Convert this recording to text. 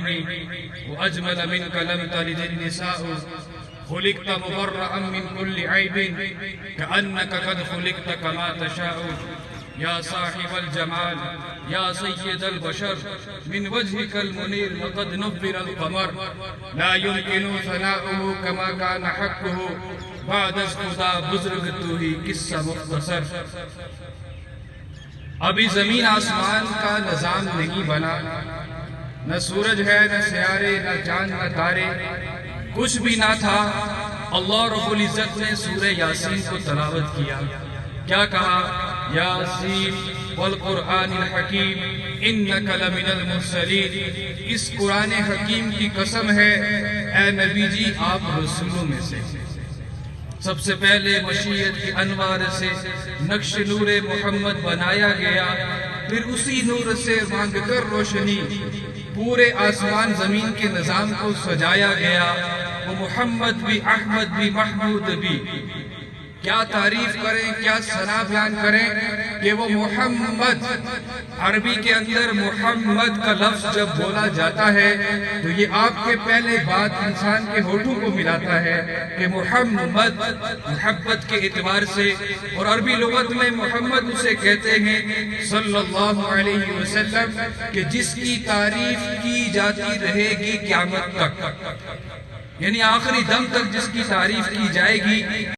العين وأجمل منك لم تلد النساء خلقت مبرأ من كل عيب كأنك قد خلقت كما تشاء يا صاحب الجمال يا سيد البشر من وجهك المنير وقد نبر القمر لا يمكن ثناؤه كما كان حقه بعد از خدا بزرگ تو ہی قصہ مختصر. ابھی زمین آسمان کا نظام نہیں بنا، نہ سورج ہے نہ سیارے نہ چاند نہ تارے، کچھ بھی نہ تھا. اللہ رب العزت نے سورہ یاسین کو تلاوت کیا. کیا کہا؟ یاسین والقرآن الحکیم انک لمن المرسلین. اس قرآن حکیم کی قسم ہے اے نبی جی آپ رسولوں میں سے. سب سے پہلے مشیت کے انوار سے نقش نور محمد بنایا گیا، پھر اسی نور سے مانگ کر روشنی پورے آسمان زمین کے نظام کو سجایا گیا. وہ محمد بھی احمد بھی محمود بھی. کیا تعریف کریں، کیا ثنا بیان کریں کہ وہ محمد. عربی کے اندر محمد کا لفظ جب بولا جاتا ہے تو یہ آپ کے پہلے بات انسان کے ہونٹوں کو ملاتا ہے کہ محمد محبت کے اعتبار سے. اور عربی لغت میں محمد اسے کہتے ہیں صلی اللہ علیہ وسلم کہ جس کی تعریف کی جاتی رہے گی قیامت تک، یعنی آخری دم تک جس کی تعریف کی جائے گی.